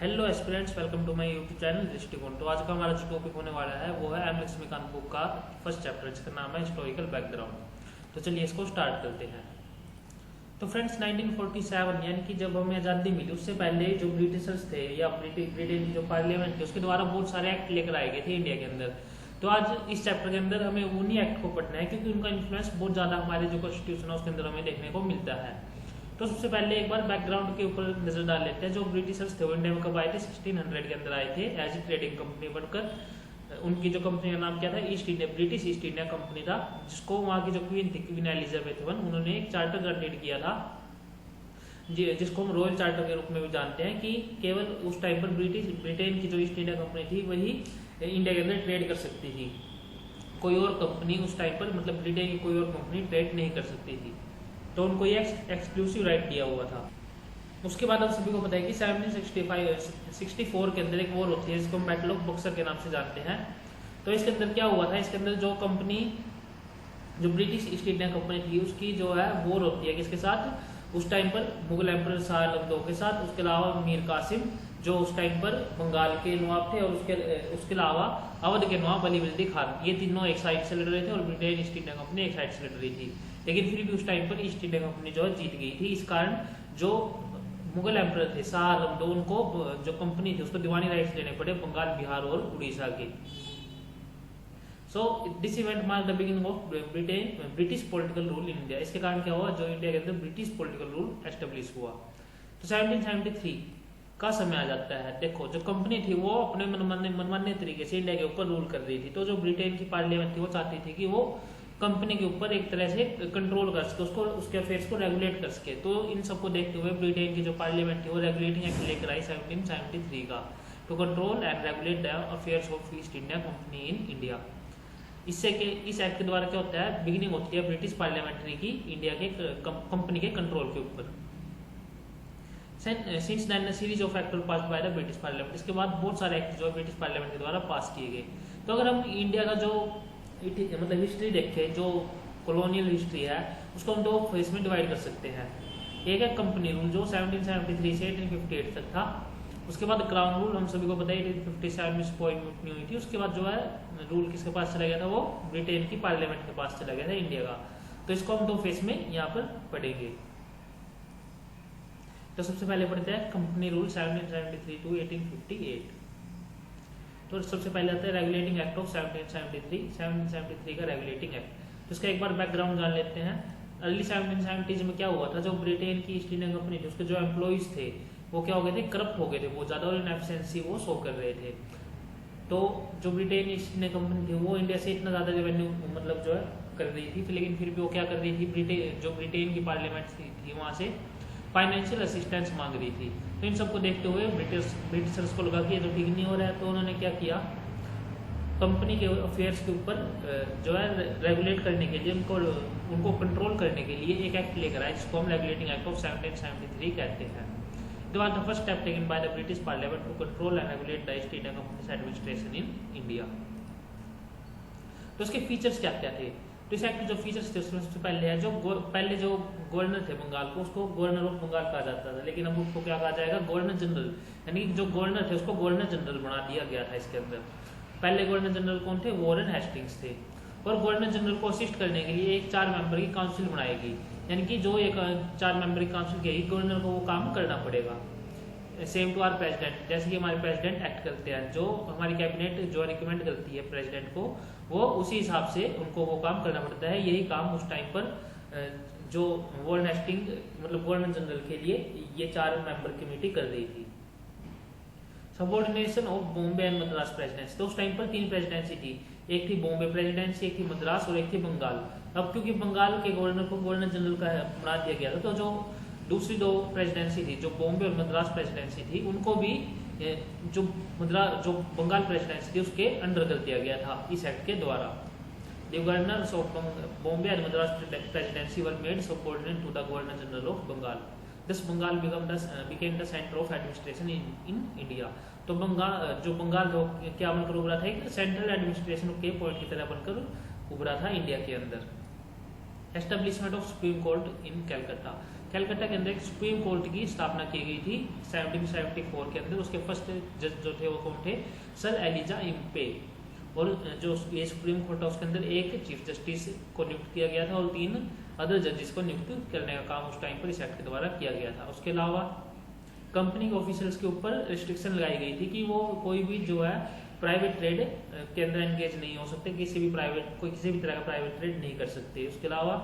Hello aspirants, welcome to my YouTube channel Drishtikon. तो आज का हमारा जो टॉपिक होने वाला है वो है एम लक्ष्मीकांत बुक का फर्स्ट चैप्टर, जिसका नाम है हिस्टोरिकल बैकग्राउंड। तो चलिए इसको स्टार्ट करते हैं। तो फ्रेंड्स, 1947 यानी कि जब हमें आज़ादी मिली उससे पहले जो ब्रिटिशर्स थे या ब्रिटेन की जो पार्लियामेंट थी उसके द्वारा बहुत सारे एक्ट लेकर आए गए थे इंडिया के अंदर। तो आज इस चैप्टर के अंदर हमें उन्हीं एक्ट को पढ़ना है क्योंकि उनका इन्फ्लुएंस बहुत ज़्यादा हमारे जो कॉन्स्टिट्यूशन है उसके अंदर हमें देखने को मिलता है। तो सबसे पहले एक बार बैकग्राउंड के ऊपर नजर डाल लेते हैं। जो ब्रिटिशर्स थे वो इंडिया में कब आए थे? 1600 के अंदर आए थे एज ए ट्रेडिंग कंपनी बनकर। उनकी जो कंपनी का नाम क्या था? East India, British east India company था, जिसको वहाँ की जो क्वीन थी, क्वीन एलिजाबेथ वन, उन्होंने एक चार्टर ग्रांटेड किया था जिसको हम रॉयल चार्टर के रूप में भी जानते हैं, कि केवल उस टाइम पर ब्रिटेन की जो ईस्ट इंडिया कंपनी थी वही इंडिया के अंदर ट्रेड कर सकती थी। कोई और कंपनी उस टाइम पर, मतलब ब्रिटेन की कोई और कंपनी ट्रेड नहीं कर सकती थी। तो उनको ये एक्सक्लूसिव राइट दिया हुआ था। उसके बाद आप सभी को पता है कि 1764 के अंदर एक वॉर होती है जिसको हम बैटल ऑफ बक्सर के नाम से जानते हैं। तो इसके अंदर क्या हुआ था? इसके अंदर जो कंपनी, जो ब्रिटिश ईस्ट इंडिया कंपनी थी, उसकी जो है वॉर होती है किसके साथ? उस टाइम पर मुगल एम्परर शाह आलम II के साथ, उसके अलावा मीर कासिम जो उस टाइम पर बंगाल के नवाब थे, और उसके अलावा अवध के नवाब अली वल्दी खान। ये तीनों एक साइड से लड़ रहे थे और ब्रिटेन ईस्ट इंडिया कंपनी एक साइड से लड़ रही थी। लेकिन फिर भी उस टाइम पर ईस्ट इंडिया कंपनी जो है जीत गई थी। इस कारण जो मुगल एम्परर थे शाह आलम II, उनको जो कंपनी थी उसको दीवानी राइट्स लेने पड़े बंगाल, बिहार और उड़ीसा के। So this event mark the beginning of British political rule in India. इसके कारण क्या हुआ? जो इंडिया के अंदर ब्रिटिश पॉलिटिकल रूल एस्टेब्लिश हुआ। तो 1773 का समय आ जाता है। देखो, जो कंपनी थी वो अपने मनमाने तरीके से इंडिया के ऊपर रूल कर रही थी। तो जो ब्रिटेन की पार्लियामेंट थी वो चाहती थी कि वो कंपनी के ऊपर एक तरह से कंट्रोल कर सके, उसको, उसके अफेयर्स को रेगुलेट कर सके। तो इन सबको देखते हुए ब्रिटेन की जो पार्लियामेंट थी वो रेगुलेटिंग एक्ट लेकर आई 1773 का, to control and regulate the affairs of East India Company in India. इस एक्ट के द्वारा क्या होता है? बिगिनिंग होती है ब्रिटिश पार्लियामेंट्री की इंडिया के कंपनी के कंट्रोल के ऊपर। Since then series of act passed by the British parliament. इसके बाद बहुत सारे एक्ट जो ब्रिटिश पार्लियामेंट के द्वारा पास किए गए। तो अगर हम इंडिया का जो मतलब हिस्ट्री देखें, जो कॉलोनियल हिस्ट्री है, उसको हम दो फेज में डिवाइड कर सकते हैं। एक है कंपनी रूल जो 1773 से 1858 तक था। उसके बाद क्राउन रूल, हम सभी को पता है 1857 में स्पॉइल म्यूटनी हुई थी। उसके बाद जो है रूल किसके पास चला गया था? वो ब्रिटेन की पार्लियामेंट के पास चला गया था इंडिया का। तो इसको हम दो फेज में यहाँ पर पढ़ेंगे। तो सबसे पहले पढ़ते हैं कंपनी रूल 1773 टू 1858। तो सबसे पहले आता है रेगुलेटिंग एक्ट ऑफ 1773 का रेगुलेटिंग एक्ट। तो इसका एक बार बैकग्राउंड जान लेते हैं। अर्ली 1770s में क्या हुआ था? जो ब्रिटेन की ईस्ट इंडिया कंपनी थी उसके जो एम्प्लॉइज थे वो क्या हो गए थे? करप्ट हो गए थे बहुत ज्यादा, और इनएफिशिएंसी वो शो कर रहे थे। तो जो ब्रिटेन ईस्ट इंडिया कंपनी थी वो इंडिया से इतना ज्यादा रेवेन्यू मतलब जो है कर रही थी, लेकिन फिर भी वो क्या कर रही थी? जो ब्रिटेन की पार्लियामेंट थी वहां से फाइनेंशियल असिस्टेंस मांग रही थी। तो इन सबको देखते हुए ब्रिटिशर्स को लगा कि ये तो ठीक नहीं हो रहा है। तो उन्होंने क्या किया? कंपनी के अफेयर्स के ऊपर जो है रेगुलेट करने के लिए, उनको कंट्रोल करने के लिए एक एक्ट लेकर आए जिसको हम रेगुलेटिंग एक्ट ऑफ 1773 कहते हैं। It was the first step taken by the British Parliament to control and regulate the East India Company's administration in India. तो इसके फीचर्स क्या क्या थे? तो इस एक्ट के जो फीचर्स थे उसमें सबसे पहले है, जो गवर्नर थे बंगाल को, उसको गवर्नर ऑफ बंगाल कहा जाता था, लेकिन अब उसको क्या कहा जाएगा? Governor general. यानी जो गवर्नर थे उसको गवर्नर जनरल बना दिया गया था इसके अंदर। पहले गवर्नर जनरल कौन थे? वॉरेन हेस्टिंग्स थे। और गवर्नर जनरल को असिस्ट करने के लिए एक 4 मेंबर की काउंसिल बनाएगी। यानी कि जो एक 4 मेंबर की काउंसिल की गवर्नर को वो काम करना पड़ेगा। सेम टू आर प्रेसिडेंट, जैसे कि हमारे प्रेसिडेंट एक्ट करते हैं, जो हमारी कैबिनेट जो रिकमेंड करती है प्रेसिडेंट को, वो उसी हिसाब से उनको वो काम करना पड़ता है। यही काम उस टाइम पर जो वॉरेन हेस्टिंग मतलब गवर्नर जनरल के लिए ये 4 मेंबर कमेटी कर रही थी। Subordination of Bombay and Madras presidency. तो उस टाइम पर 3 प्रेसिडेंसी थी, एक थी बॉम्बे प्रेसिडेंसी, एक थी मद्रास और एक थी बंगाल। अब क्योंकि बंगाल के गवर्नर को गवर्नर जनरल का बना दिया गया था, तो जो दूसरी 2 प्रेसिडेंसी थी, जो बॉम्बे और मद्रास प्रेसिडेंसी थी, उनको भी जो बंगाल प्रेसिडेंसी थी उसके अंडर कर दिया गया था इस एक्ट के द्वारा। The governors of Bombay and Madras presidency were made subordinate to the Governor General of Bengal. Thus Bengal became the center of administration in India. तो बंगाल क्या बनकर उभरा था? एक सेंट्रल एडमिनिस्ट्रेशन के पॉइंट की तरह बनकर उभरा था इंडिया के अंदर। एस्टेब्लिशमेंट ऑफ सुप्रीम कोर्ट इन कैलकाटा। कलकत्ता के अंदर एक सुप्रीम कोर्ट की स्थापना की गई थी 1774 के अंदर। उसके फर्स्ट जज जो थे वो कौन थे? Sir Elijah Impey. और जो ये सुप्रीम कोर्ट है उसके अंदर एक चीफ जस्टिस को नियुक्त किया गया था और 3 अदर जजेस को नियुक्त करने का काम उस टाइम पर इस एक्ट के द्वारा किया गया था। उसके अलावा कंपनी के ऑफिसर्स के ऊपर रिस्ट्रिक्शन लगाई गई थी कि वो कोई भी जो है प्राइवेट ट्रेड के अंदर एंगेज नहीं हो सकते, किसी भी तरह का प्राइवेट ट्रेड नहीं कर सकते। उसके अलावा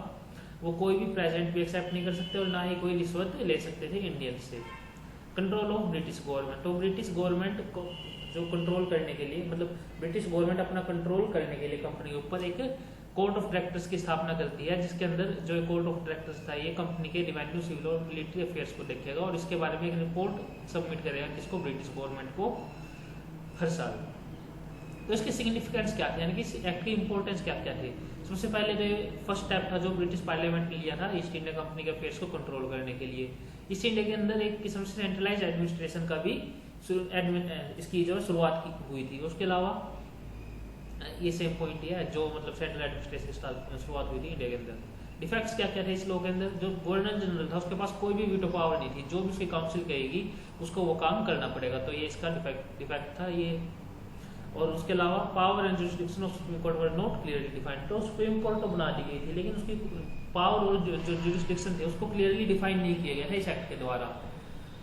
वो कोई भी प्रेजेंट भी एक्सेप्ट नहीं कर सकते और ना ही कोई रिश्वत ले सकते थे इंडियन से। कंट्रोल ऑफ ब्रिटिश गवर्नमेंट, तो ब्रिटिश गवर्नमेंट को जो कंट्रोल करने के लिए, मतलब ब्रिटिश गवर्नमेंट अपना कंट्रोल करने के लिए कंपनी के ऊपर एक कोर्ट ऑफ डायरेक्टर्स की स्थापना करती है, जिसके अंदर जो कोर्ट ऑफ डायरेक्टर्स था ये कंपनी के रेवेन्यू, सिविल और मिलिट्री अफेयर्स को देखेगा और इसके बारे में एक रिपोर्ट सबमिट करेगा जिसको ब्रिटिश गवर्नमेंट को हर साल। तो इसके सिग्निफिकेंस क्या थे, यानी कि इस एक्ट की इंपॉर्टेंस क्या क्या थे? सबसे पहले जो फर्स्ट स्टेप था जो ब्रिटिश पार्लियामेंट ने लिया था ईस्ट इंडिया कंपनी के अफेयर्स को कंट्रोल करने के लिए। ईस्ट इंडिया के अंदर एक किस्म से सेंट्रलाइज एडमिनिस्ट्रेशन का भी इसकी जो शुरुआत हुई थी। उसके अलावा ये सेम पॉइंट है जो मतलब सेंट्रल एडमिनिस्ट्रेशन शुरुआत हुई थी इंडिया के अंदर। डिफेक्ट्स क्या क्या थे इस लॉ के अंदर? जो गवर्नर जनरल था उसके पास कोई भी वीटो पावर नहीं थी, जो भी उसकी काउंसिल कहेगी उसको वो काम करना पड़ेगा, तो ये इसका डिफेक्ट था ये। और उसके अलावा power and jurisdiction of supreme court were not clearly defined. तो सुप्रीम कोर्ट तो बना दी गई थी लेकिन उसकी पावर और जो जुरिस्डिक्शन थे उसको क्लियरली डिफाइन नहीं किया गया था इस एक्ट के द्वारा।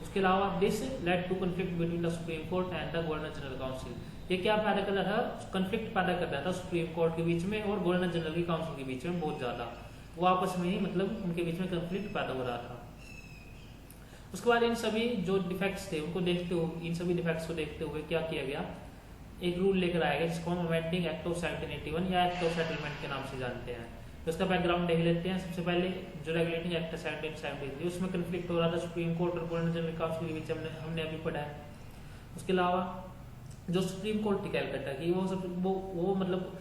उसके अलावा this led to conflict between the supreme Court and the governor general council. ये क्या पैदा कर रहा था? कन्फ्लिक्ट पैदा कर रहा था सुप्रीम कोर्ट के बीच में और गवर्नर जनरल की काउंसिल के बीच में बहुत ज्यादा, वो आपस में ही मतलब उनके बीच में कन्फ्लिक्ट पैदा हो रहा था। उसके बाद इन सभी जो डिफेक्ट्स थे उनको देखते हुए, इन सभी डिफेक्ट्स को देखते हुए क्या किया गया, एक रूल लेकर आया गया जिसको हम अमेंडिंग एक्ट ऑफ 1781 या एक्ट ऑफ सेटलमेंट के नाम से जानते हैं। तो इसका बैकग्राउंड देख लेते हैं। सबसे पहले जो रेगुलेटिंग एक्ट है 1773 उसमें कन्फ्लिक्ट हो रहा था सुप्रीम कोर्ट और गवर्नर जनरल काउंसिल के बीच, हमने अभी पढ़ा है। उसके अलावा जो सुप्रीम कोर्ट थी कैलकाटा की वो मतलब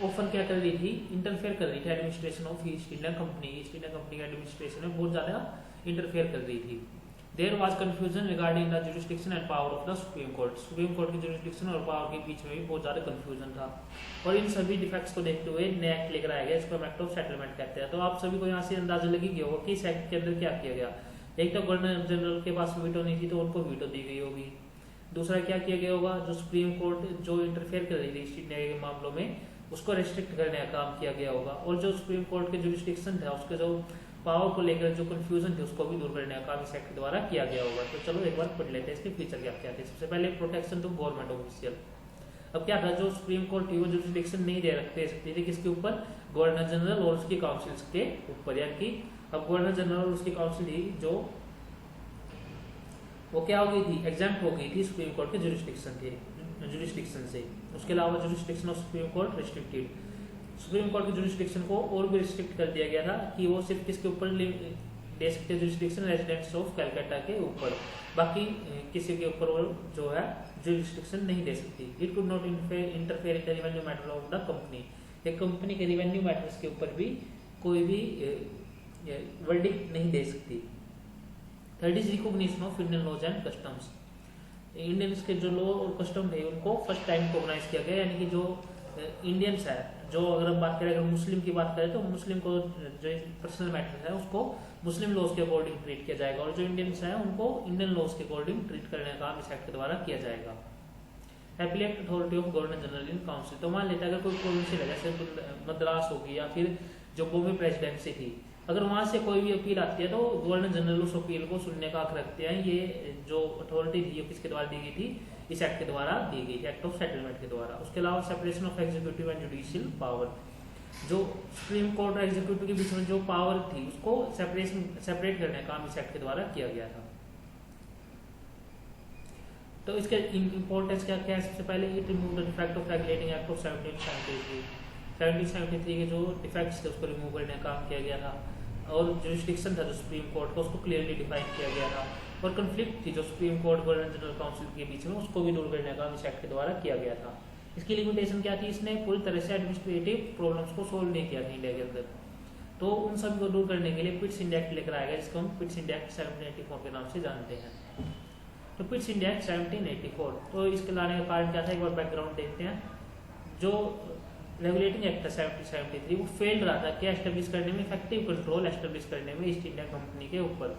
ऑफर क्या कर रही थी, इंटरफेयर कर रही थी administration of East India company. East India company के एडमिनिस्ट्रेशन में बहुत ज्यादा इंटरफेयर कर रही थी। There was confusion regarding the jurisdiction and power of the supreme court. Supreme court की जुरिस्डिक्शन और पावर के बीच में भी बहुत ज्यादा कंफ्यूजन था। और इन सभी डिफेक्ट्स को देखते हुए नया एक्ट लेकर आया गया, इसको हम एक्ट ऑफ सेटलमेंट कहते हैं। तो आप सभी को यहाँ से अंदाजा लगी गया होगा कि इस एक्ट के अंदर क्या किया गया। एक तो गवर्नर जनरल के पास वीटो नहीं थी तो उनको वीटो दी गई होगी। दूसरा क्या किया गया होगा, जो सुप्रीम कोर्ट जो इंटरफेयर कर रही थी ईस्ट इंडिया के मामलों में उसको रेस्ट्रिक्ट करने का काम किया गया होगा। और जो सुप्रीम कोर्ट के जुरिस्डिक्शन था उसके जो पावर को लेकर जो कंफ्यूजन थे उसको भी दूर करने का काम इस एक्ट द्वारा किया गया होगा। तो चलो एक बार पढ़ लेते हैं इसके फीचर क्या क्या थे। सबसे पहले प्रोटेक्शन टू गवर्नमेंट ऑफिशियल। अब क्या था, जो सुप्रीम कोर्ट थी वो जुरिस्डिक्शन नहीं दे सकती थी किसके ऊपर, गवर्नर जनरल और उसकी काउंसिल्स के ऊपर। यानी कि अब गवर्नर जनरल और उसकी काउंसिल ही जो वो क्या हो गई थी, एग्जाम्प्ट हो गई थी सुप्रीम कोर्ट के जुरिस्डिक्शन से। उसके अलावा jurisdiction of supreme court restricted. Supreme court के जुरिस्डिक्शन को और भी रिस्ट्रिक्ट कर दिया गया था कि वो सिर्फ किसके ऊपर दे सकते जुरिस्डिक्शन, रेजिडेंट्स ऑफ कलकत्ता के ऊपर, बाकी किसी के ऊपर वो जो है जुरिस्डिक्शन नहीं दे सकती। It could not interfere in the revenue matter of the company. एक कंपनी के रेवेन्यू मैटर्स के ऊपर भी कोई भी वर्डिक्ट नहीं दे सकती। Third is recognition of Indian laws and customs. Indians के जो लॉ और कस्टम थे उनको फर्स्ट टाइम रिकॉग्नाइज किया गया। यानी कि जो इंडियंस है, जो अगर हम बात करें, अगर मुस्लिम की बात करें तो मुस्लिम को जो पर्सनल मैटर है उसको मुस्लिम लॉज के अकॉर्डिंग ट्रीट किया जाएगा और जो इंडियंस है उनको इंडियन लॉज के अकॉर्डिंग ट्रीट करने का काम इस एक्ट के द्वारा किया जाएगा। Appellate authority of governor general in council. तो मान लेते हैं अगर कोई प्रोविंशियल है, जैसे मद्रास होगी या फिर जो बॉम्बे प्रेसिडेंसी थी, अगर वहां से कोई भी अपील आती है तो गवर्नर जनरल उस अपील को सुनने का हक रखते हैं। ये जो अथॉरिटी थी ये किसके द्वारा दी गई थी, इस एक्ट के द्वारा दी गई थी, एक्ट ऑफ सेटलमेंट के द्वारा। उसके अलावा separation of executive and judicial power. जो सुप्रीम कोर्ट और एग्जीक्यूटिव के बीच में जो पावर थी उसको सेपरेट करने का काम इस एक्ट के द्वारा किया गया था। तो इसके इंपॉर्टेंस क्या क्या है, सबसे पहले it remove the defect of regulating act of 1773 के जो डिफेक्ट्स थे उसको रिमूव करने का काम किया गया था। और जुरिस्डिक्शन था जो सुप्रीम कोर्ट का उसको क्लियरली डिफाइन किया गया था। और कंफ्लिक्ट थी जो supreme court governor general council के बीच में उसको भी दूर करने का इस एक्ट के द्वारा किया गया था। इसकी लिमिटेशन क्या थी, इसने पूरी तरह से एडमिनिस्ट्रेटिव प्रॉब्लम्स को सोल्व नहीं किया था इंडिया के अंदर। तो उन सभी को दूर करने के लिए पिट्स इंडिया एक्ट लेकर आया गया, जिसको हम पिट्स इंडिया एक्ट 1784 के नाम से जानते हैं। तो पिट्स इंडिया एक्ट 1784, तो इसके लाने का कारण क्या था, एक बार बैकग्राउंड देखते हैं। जो रेगुलेटिंग एक्ट 1773 वो फेल रहा था क्या एस्टेब्लिश करने में, इफेक्टिव कंट्रोल एस्टेब्लिश करने में ईस्ट इंडिया कंपनी के ऊपर।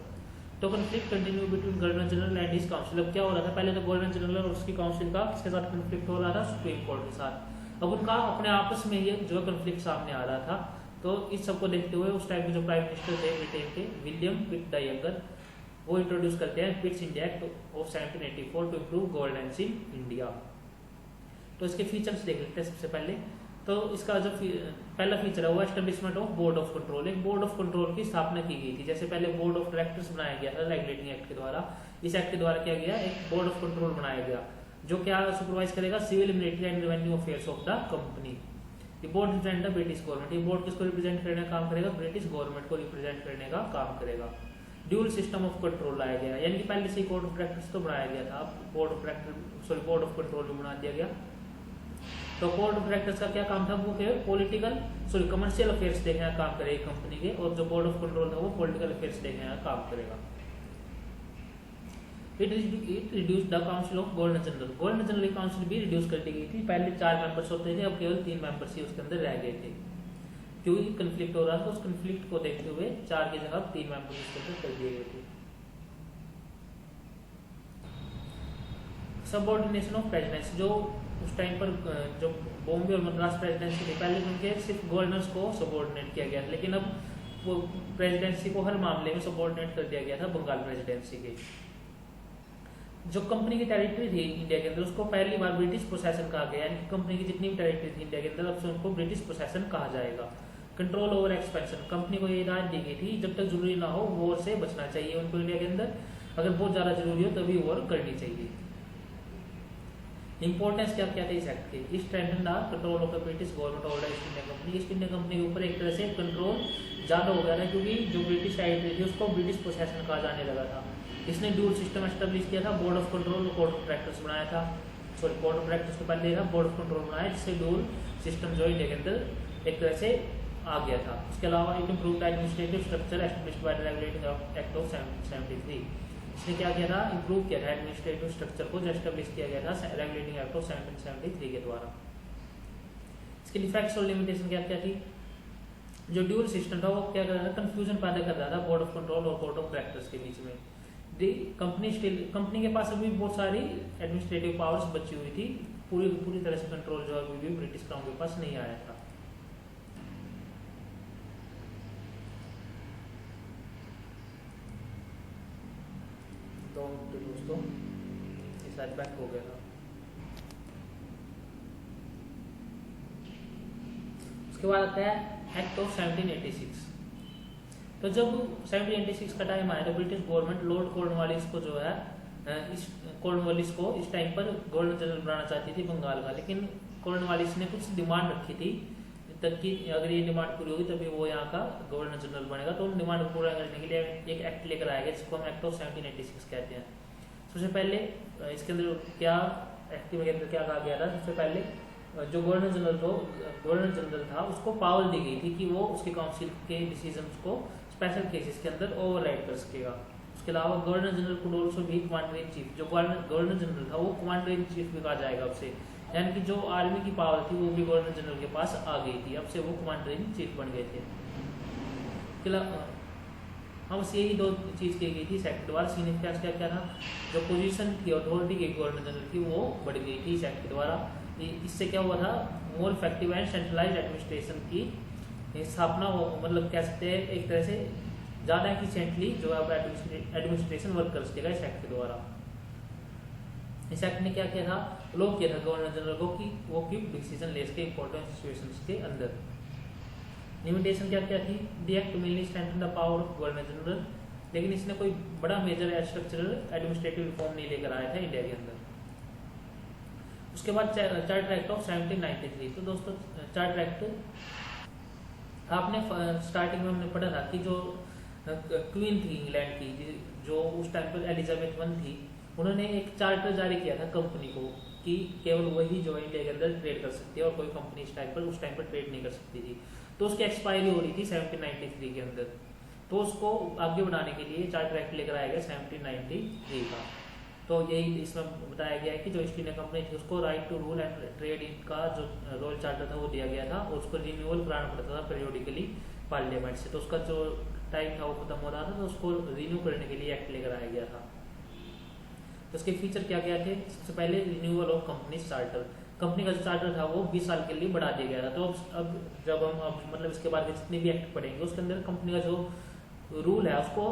तो conflict continue between governor general and his council. अब क्या हो रहा था, पहले तो गवर्नर जनरल और उसकी काउंसिल का किसके साथ कन्फ्लिक्ट हो रहा था, सुप्रीम कोर्ट के साथ। अब उनका अपने आपस में ये जो कन्फ्लिक्ट सामने आ रहा था। तो इस सबको देखते हुए उस टाइम के जो प्राइम मिनिस्टर थे ब्रिटेन के, विलियम पिट द यंगर, वो इंट्रोड्यूस करते हैं Pitt's India act of 1784 to improve governance in India. तो इसके फीचर्स देख लेते हैं सबसे पहले। तो इसका जो पहला फीचर है वो establishment of board of control. एक बोर्ड ऑफ कंट्रोल की स्थापना की गई थी। जैसे पहले बोर्ड ऑफ डायरेक्टर्स बनाया गया था रेगुलेटिंग एक्ट के द्वारा, इस एक्ट के द्वारा क्या गया, एक बोर्ड ऑफ कंट्रोल बनाया गया जो क्या सुपरवाइज करेगा, civil, military and revenue affairs of the company. ये board represent the British government. ये बोर्ड किसको रिप्रेजेंट करने का काम करेगा, ब्रिटिश गवर्नमेंट को रिप्रेजेंट करने का काम करेगा। ड्यूल सिस्टम ऑफ कंट्रोल लाया गया, यानी कि पहले से बोर्ड ऑफ डायरेक्टर्स तो बनाया गया था, अब बोर्ड ऑफ कंट्रोल भी बना दिया गया। तो बोर्ड ऑफ डायरेक्टर्स का क्या काम था, वो कमर्शियल अफेयर्स देखने का काम करेगा कंपनी के, और जो बोर्ड ऑफ कंट्रोल था वो पॉलिटिकल अफेयर्स देखने का काम करेगा। It reduce the council of governor general. Governor general की काउंसिल भी रिड्यूस कर दी गई थी। पहले 4 मेंबर्स होते थे, अब केवल 3 मेंबर्स ही उसके अंदर रह गए थे, क्योंकि कंफ्लिक्ट हो रहा था। उस कंफ्लिक्ट को देखते हुए 4 की जगह 3 मेंबर्स उसके अंदर कर दिए गए थे। सबऑर्डिनेशन ऑफ प्रेसिडेंसी, जो उस टाइम पर जो बॉम्बे और मद्रास प्रेसिडेंसी थी, पहले उनके सिर्फ गवर्नर्स को सबऑर्डिनेट किया गया था, लेकिन अब वो प्रेसिडेंसी को हर मामले में सबऑर्डिनेट कर दिया गया था बंगाल प्रेसिडेंसी के। जो कंपनी की टेरिटरी थी इंडिया के अंदर, उसको पहली बार ब्रिटिश प्रोसेसन कहा गया, यानी कि कंपनी की जितनी भी टेरिटरी थी इंडिया के अंदर, अब से उनको ब्रिटिश प्रोसेसन कहा जाएगा। कंट्रोल ओवर एक्सपेंशन, कंपनी को ये हिदायत दी गई थी जब तक जरूरी ना हो वॉर से बचना चाहिए उनको इंडिया के अंदर, अगर बहुत ज्यादा जरूरी हो तभी वॉर करनी चाहिए। इंपॉर्टेंस क्या क्या थे इस एक्ट के, strengthen the control of the British government over east India company. East India company के ऊपर एक तरह से कंट्रोल ज्यादा हो गया था, क्योंकि जो ब्रिटिश टेरिटरी थी उसको ब्रिटिश प्रोसेसन कहा जाने लगा था। इसने ड्यूल सिस्टम एस्टेब्लिश किया था, बोर्ड ऑफ कंट्रोल और बोर्ड ऑफ डायरेक्टर्स बनाया था। बोर्ड ऑफ डायरेक्टर्स को पहले था, बोर्ड ऑफ कंट्रोल बनाया, जिससे ड्यूल सिस्टम जो इंडिया के अंदर एक तरह से आ गया था। उसके अलावा it improved administrative structure established by the regulating act of 1773। इसने क्या किया था, इंप्रूव किया था एडमिनिस्ट्रेटिव स्ट्रक्चर को, जो एस्टेब्लिश किया गया था रेगुलेटिंग एक्ट ऑफ 1773 के द्वारा। इसके डिफेक्ट्स और लिमिटेशन क्या क्या थी, जो ड्यूल सिस्टम था वो क्या कर रहा था, कंफ्यूजन पैदा कर रहा था बोर्ड ऑफ कंट्रोल और बोर्ड ऑफ डायरेक्टर्स के बीच में। कंपनी के पास अभी बहुत सारी एडमिनिस्ट्रेटिव पावर्स बची हुई थी, पूरी तरह से कंट्रोल जो अभी भी ब्रिटिश क्राउन के पास नहीं आया था। तो दोस्तों ये शायद बैक हो गया था। उसके बाद आता है एक्ट ऑफ 1786। तो जब 1786 का टाइम आया तो ब्रिटिश गवर्नमेंट लॉर्ड कॉर्नवालिस को जो है इस टाइम पर गवर्नर जनरल बनाना चाहती थी बंगाल का, लेकिन कॉर्नवालिस ने कुछ डिमांड रखी थी तब कि अगर ये डिमांड पूरी होगी तभी वो यहाँ का गवर्नर जनरल बनेगा। तो उन डिमांड को पूरा करने के लिए एक एक्ट लेकर आया गया जिसको हम एक्ट ऑफ 1786 कहते हैं। सबसे पहले इसके अंदर क्या एक्ट के अंदर क्या कहा गया था, सबसे पहले जो गवर्नर जनरल था उसको पावर दी गई थी कि वो उसके काउंसिल के डिसीजन को स्पेशल केसेस के अंदर ओवरराइड कर सकेगा। उसके अलावा गवर्नर जनरल को ऑल्सो भी कमांडर इन चीफ, जो गवर्नर जनरल था वो कमांडर इन चीफ भी कहा जाएगा अब से, यानी कि जो आर्मी की पावर थी वो भी गवर्नर जनरल के पास आ गई थी, अब से वो कमांडर इन चीफ बन गए थे। हाँ बस यही 2 चीज की गई थी एक्ट द्वारा। सिग्निफिकेंस क्या क्या था, जो पोजीशन थी अथॉरिटी की गवर्नर जनरल की वो बढ़ गई थी इस एक्ट द्वारा। इससे क्या हुआ था, more effective and centralised administration की स्थापना, मतलब कह सकते हैं एक तरह से ज्यादा एफिशिएंटली जो है एडमिनिस्ट्रेशन वर्क कर सकेगा इस एक्ट के द्वारा। इस एक्ट ने क्या किया था, लॉक किया था गवर्नर जनरल को कि वो क्विक डिसीजन ले सके इंपॉर्टेंट सिचुएशंस के अंदर। लिमिटेशन क्या क्या थी, the act mainly strengthen the power of governor general, लेकिन इसने कोई बड़ा मेजर स्ट्रक्चरल एडमिनिस्ट्रेटिव रिफॉर्म नहीं लेकर आया था इंडिया के अंदर। उसके बाद चार्टर एक्ट ऑफ 1793। तो दोस्तों चार्टर एक्ट आपने स्टार्टिंग में हमने पढ़ा था कि जो क्वीन थी इंग्लैंड की, जो उस टाइम पर एलिजाबेथ वन थी, उन्होंने एक चार्टर जारी किया था कंपनी को कि केवल वही जो इंडिया के अंदर ट्रेड कर सकती है और कोई कंपनी उस टाइम पर ट्रेड नहीं कर सकती थी। तो उसकी एक्सपायरी हो रही थी 1793 के अंदर, तो उसको आगे बढ़ाने के लिए चार्टर एक्ट लेकर आया गया 1793 का। तो यही इसमें बताया गया है कि जो ईस्ट इंडिया कंपनी थी उसको right to rule and trade का जो रॉयल चार्टर था वो दिया गया था, और उसको रिन्यूअल कराना पड़ता था पीरियोडिकली पार्लियामेंट से। तो उसका जो टाइम था वो खत्म हो रहा था, तो उसको रिन्यू करने के लिए एक्ट लेकर आया गया था। तो उसके फीचर क्या क्या थे? सबसे पहले renewal of company charter, company का जो चार्टर था वो 20 साल के लिए बढ़ा दिया गया था। तो अब जब हम मतलब इसके बाद के जितने भी एक्ट पढ़ेंगे उसके अंदर कंपनी का जो रूल है उसको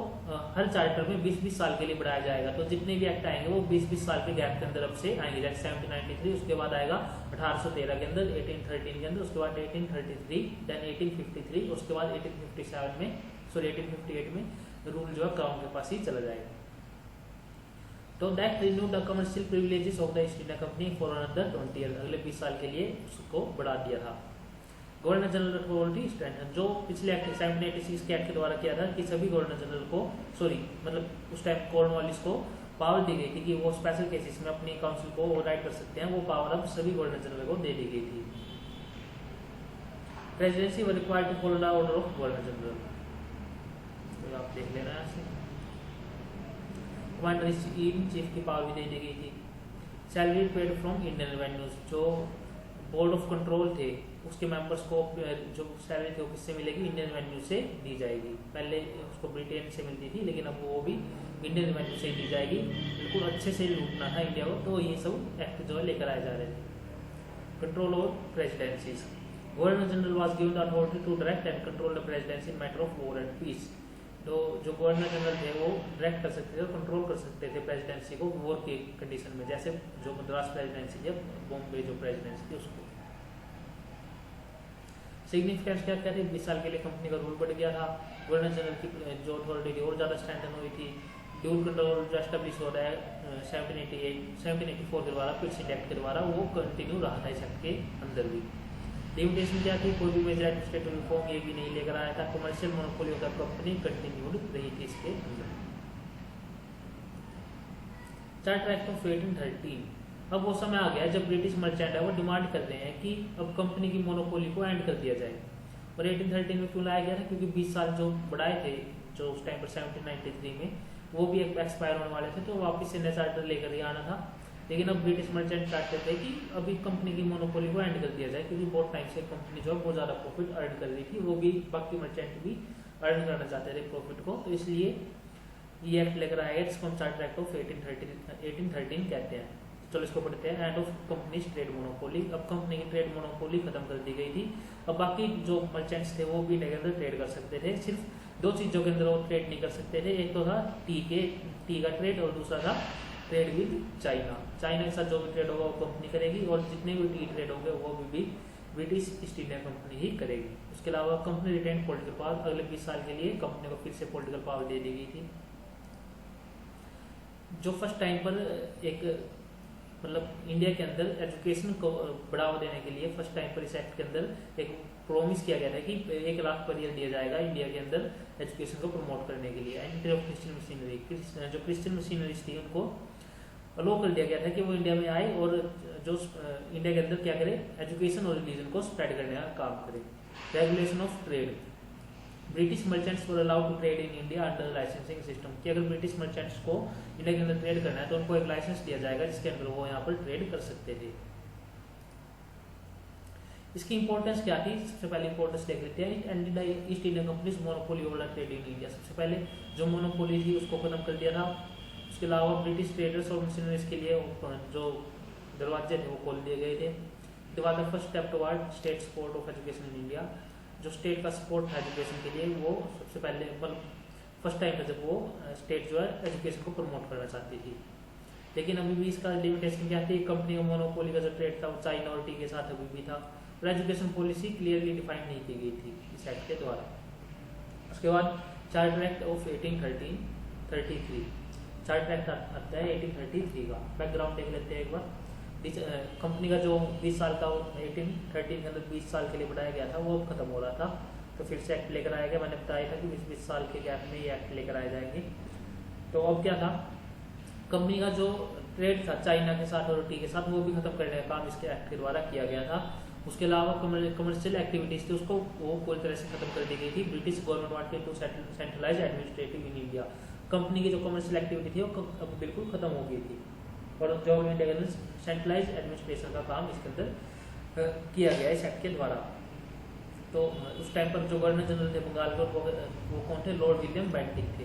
हर चार्टर में 20-20 साल के लिए बढ़ाया जाएगा। तो जितने भी एक्ट आएंगे वो 20-20 साल के गैप के अंदर अब से आएंगे। जैसे 1793, उसके बाद आएगा 1813 के अंदर, 1813 के अंदर, उसके बाद 1833, देन 1853, उसके बाद 1857 में 1858 में रूल जो है क्राउन के पास ही चला जाएगा। तो that renewed the commercial privileges of the east India company for another 20 year, अगले 20 साल के लिए उसको बढ़ा दिया था। गवर्नर जनरल अथॉरिटी स्टैंड जो पिछले एक्ट 1786 के एक्ट के द्वारा किया था कि सभी गवर्नर जनरल को मतलब उस टाइम कॉर्नवालिस को पावर दी गई थी कि वो स्पेशल केसेस में अपनी काउंसिल को ओवरराइड कर सकते हैं, वो पावर अब सभी गवर्नर जनरल को दे दी गई थी। Presidency were required to follow the order of governor general, तो आप देख लेना है। कमांडर इन चीफ की पावर भी दे दी गई थी। Salary paid from Indian revenues, जो बोर्ड ऑफ कंट्रोल थे उसके मेंबर्स को जो सैलरी थी वो किससे मिलेगी? इंडियन रेवेन्यू से दी जाएगी। पहले उसको ब्रिटेन से मिलती थी लेकिन अब वो भी इंडियन रेवेन्यू से दी जाएगी। बिल्कुल अच्छे से लूटना था इंडिया को, तो ये सब एक्ट जो है लेकर आए जा रहे थे। Control over presidencies, governor general was given the authority to direct and control the presidency in matter of war and peace. तो जो गवर्नर जनरल थे वो डायरेक्ट कर सकते थे और कंट्रोल कर सकते थे प्रेसिडेंसी को वॉर की कंडीशन में, जैसे जो मद्रास प्रेसिडेंसी थी, बॉम्बे जो प्रेसिडेंसी थी उसको। सिग्निफिकेंस क्या क्या थी? 20 साल के लिए कंपनी का रूल बढ़ गया था। गवर्नर जनरल की जो अथॉरिटी थी और ज़्यादा स्ट्रेंथन हुई थी। ड्यूल कंट्रोल जो एस्टेब्लिश हो रहा है 1784 के द्वारा, पिट्स एक्ट के द्वारा, वो कंटिन्यू रहा था इस एक्ट के अंदर भी। लिमिटेशन क्या थी? कोई भी मेजर एडमिनिस्ट्रेटिव रिफॉर्म ये भी नहीं लेकर आया था। Commercial monopoly of the company continued रही थी इसके अंदर। चार्टर एक्ट ऑफ 1813, अब वो समय आ गया जब ब्रिटिश मर्चेंट है वो डिमांड कर रहे हैं कि अब कंपनी की मोनोपोली को एंड कर दिया जाए। और 1813 में क्यों लाया गया था? क्योंकि 20 साल जो बढ़ाए थे जो उस टाइम पर 1793 में वो भी एक एक्सपायर होने वाले थे, तो वापस से नया चार्टर लेकर ही आना था। लेकिन अब ब्रिटिश मर्चेंट चाहते थे कि अभी कंपनी की मोनोपोली को एंड कर दिया जाए, क्योंकि बहुत टाइम से कंपनी जो है बहुत ज़्यादा प्रॉफिट अर्न कर रही थी, वो भी बाकी मर्चेंट भी अर्न करना चाहते थे प्रॉफिट को। तो इसलिए ये एक्ट लेकर आया, जिसको हम चार्टर एक्ट ऑफ 1813 कहते हैं। चलो इसको पढ़ते हैं। End of companies trade monopoly, अब कंपनी की ट्रेड मोनोपोली खत्म कर दी गई थी। अब बाकी जो मर्चेंट्स थे वो भी इंडिया के अंदर ट्रेड कर सकते थे। सिर्फ दो चीज़ों के अंदर वो ट्रेड नहीं कर सकते थे, एक तो था टी का ट्रेड और दूसरा था ट्रेड विद चाइना। चाइना के साथ जो भी ट्रेड होगा वो कंपनी करेगी, और जितने भी टी ट्रेड होंगे वो भी ब्रिटिश ईस्ट इंडिया कंपनी ही करेगी। उसके अलावा कंपनी रिटेन पॉलिटिकल पावर, अगले 20 साल के लिए कंपनी को फिर से पॉलिटिकल पावर दे दी गई थी। जो फर्स्ट टाइम पर एक इंडिया के अंदर एजुकेशन को बढ़ावा देने के लिए फर्स्ट टाइम पर इस एक्ट के अंदर एक प्रॉमिस किया गया था कि 1 लाख पर ईयर दिया जाएगा इंडिया के अंदर एजुकेशन को प्रमोट करने के लिए। एंट्री ऑफ क्रिश्चियन मशीनरी, जो क्रिश्चियन मशीनरीज थी उनको अलो कर दिया गया था कि वो इंडिया में आए और जो इंडिया के अंदर क्या करे, एजुकेशन और रिलीजन को स्प्रेड करने का काम करे। Regulation of trade, British merchants were allowed to trade in India under licensing system, कि अगर ब्रिटिश मर्चेंट्स को इंडिया के अंदर ट्रेड करना है तो उनको एक लाइसेंस दिया जाएगा जिसके अंदर वो यहाँ पर ट्रेड कर सकते थे। इसकी इंपॉर्टेंस क्या थी? सबसे पहले इंपॉर्टेंस देख लेते हैं। It ended the east India companies monopoly over trade in India, सबसे पहले जो मोनोपोली थी उसको खत्म कर दिया था। उसके अलावा ब्रिटिश ट्रेडर्स और मिशनरीज के लिए जो दरवाजे थे वो खोल दिए गए थे। It was the first step toward state support of education in India, जो स्टेट का सपोर्ट था एजुकेशन के लिए, वो सबसे पहले फर्स्ट टाइम था जब वो स्टेट जो है एजुकेशन को प्रमोट करना चाहती थी। लेकिन अभी भी इसका लिमिटेशन क्या थी? कंपनी का मोनोपोली का जो ट्रेड था वो चाइना और टी के साथ अभी भी था, और एजुकेशन पॉलिसी क्लियरली डिफाइन नहीं की गई थी इस एक्ट के द्वारा। उसके बाद charter act of 1833, charter act आता है 1833 का। बैकग्राउंड देख लेते हैं एक बार। कंपनी का जो 20 साल का 1813 के अंदर 20 साल के लिए बढ़ाया गया था वो अब खत्म हो रहा था, तो फिर से एक्ट लेकर आया गया। मैंने बताया था कि 20 साल के गैप में ये एक्ट लेकर आए जाएंगे। तो अब क्या था, कंपनी का जो ट्रेड था चाइना के साथ और टी के साथ वो भी खत्म करने का काम इसके एक्ट के द्वारा किया गया था। उसके अलावा कमर्शियल एक्टिविटीज थी उसको वो पूरी तरह से खत्म कर दी गई थी। British government wanted to centralise administrative in India, company की जो कमर्शियल एक्टिविटी थी वो अब बिल्कुल खत्म हो गई थी। और जॉब इंडिया के अंदर सेंट्रलाइज एडमिनिस्ट्रेशन का काम इसके अंदर किया गया इस एक्ट के द्वारा। तो उस टाइम पर जो गवर्नर जनरल थे बंगाल के वो कौन थे, लॉर्ड विलियम बेंटिक थे।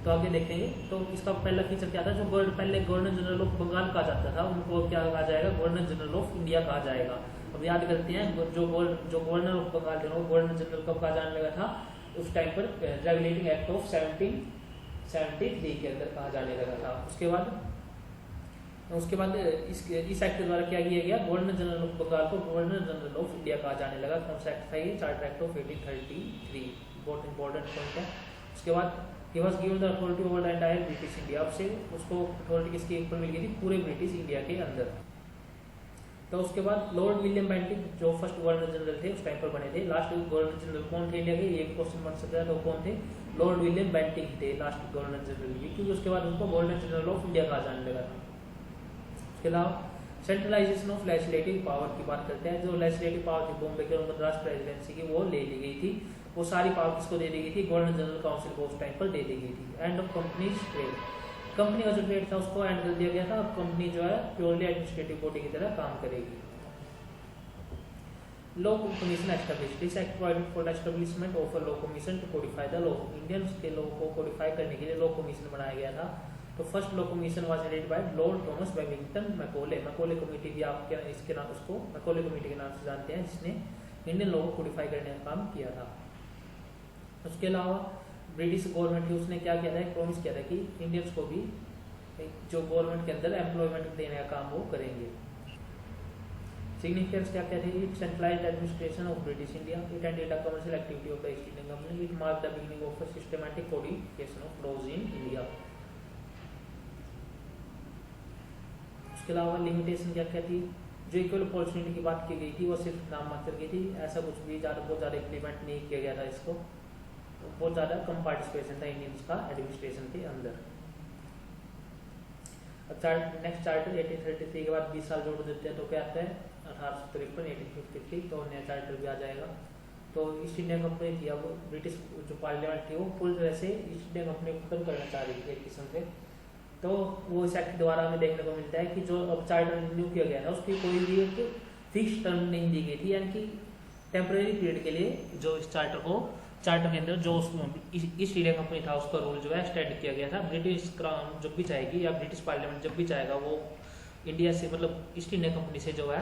तो आगे देखेंगे। तो इसका पहला फीचर क्या था, जो पहले गवर्नर जनरल ऑफ बंगाल कहा जाता था उनको क्या कहा जाएगा, गवर्नर जनरल ऑफ इंडिया कहा जाएगा। अब याद करते हैं जो गवर्नर ऑफ बंगाल थे गवर्नर जनरल कब कहा जाने लगा था, उस टाइम पर रेगुलेटिंग एक्ट ऑफ 1773 के अंदर कहा जाने लगा था। उसके बाद इस एक्ट के द्वारा क्या किया गया, गवर्नर जनरल ऑफ बंगाल को गवर्नर जनरल ऑफ इंडिया कहा जाने लगा। कौन सा एक्ट था ये, चार्टर एक्ट ऑफ 1833, बहुत इंपॉर्टेंट पॉइंट है। उसके बाद he was given the authority over the entire British India, अब से उसको अथॉरिटी किसके ऊपर मिल गई थी, पूरे ब्रिटिश इंडिया के अंदर। तो उसके बाद लॉर्ड विलियम बेंटिक जो फर्स्ट गवर्नर जनरल थे उस टाइम पर बने थे। लास्ट गवर्नर जनरल कौन थे इंडिया के, ये क्वेश्चन बन सकता है। तो कौन थे, लॉर्ड विलियम बेंटिक थे लास्ट गवर्नर जनरल, क्योंकि उसके बाद उनको गवर्नर जनरल ऑफ इंडिया कहा जाने लगा था। उसके अलावा सेंट्रलाइजेशन ऑफ लेजिस्लेटिव पावर की बात करते हैं। जो लेजिस्लेटिव पावर थी बॉम्बे के मद्रास प्रेसिडेंसी की, वो ले ली गई थी। वो सारी पावर किसको दे दी गई थी, गवर्नर जनरल काउंसिल को उस टाइम पर दे दी गई थी। End of companies trade, company का जो ट्रेड था उसको एंड कर दिया गया था। अब कंपनी जो है प्योरली एडमिनिस्ट्रेटिव बॉडी की तरह काम करेगी। Law commission established, this act provided for the establishment of a law commission to codify the law, Indian के लॉ को कोडिफाई करने के लिए लॉ कमीशन बनाया गया था। तो first law commission was headed by lord Thomas Babington Macaulay committee भी आप इसके नाम उसको मैकॉले कमेटी के नाम से जानते हैं, जिसने इंडियन लॉ को कोडिफाई करने का काम किया था। उसके अलावा ब्रिटिश गवर्नमेंट थी, उसने क्या किया था, एक प्रॉमिस किया था कि इंडियंस को भी जो गवर्नमेंट के अंदर एम्प्लॉयमेंट देने का काम वो करेंगे। सिग्निफिकेंस क्या क्या थी, it centralised administration of British India, it ended the commercial activity of the East Indian company, it marked the beginning of a systematic codification of laws in India. उसके अलावा लिमिटेशन क्या क्या थी, जो इक्वल अपॉर्चुनिटी की बात की गई थी वो सिर्फ नाम मात्र की थी, ऐसा कुछ भी बहुत ज़्यादा इम्प्लीमेंट नहीं किया गया था इसको। तो बहुत ज़्यादा कम पार्टिसिपेशन था इंडियंस का एडमिनिस्ट्रेशन के अंदर। नेक्स्ट चार्टर 1833 के बाद 20 साल जोड़ देते हैं तो क्या आता है 1853 1853, तो नया चार्टर भी आ जाएगा। तो ईस्ट इंडिया कंपनी थी, अब ब्रिटिश जो पार्लियामेंट थी वो पूरी तरह से ईस्ट इंडिया कंपनी को खत्म करना चाह रही थी एक किस्म से। तो वो इस एक्ट द्वारा हमें देखने को मिलता है कि जो अब चार्टर रिन्यू किया गया था उसकी कोई भी एक फिक्स टर्म नहीं दी गई थी, यानी कि टेम्परेरी पीरियड के लिए जो इस चार्टर के अंदर जो ईस्ट इंडिया कंपनी था उसका रूल जो है एक्सटेंड किया गया था। ब्रिटिश क्राउन जब भी चाहेगी या ब्रिटिश पार्लियामेंट जब भी चाहेगा वो इंडिया से मतलब ईस्ट इंडिया कंपनी से जो है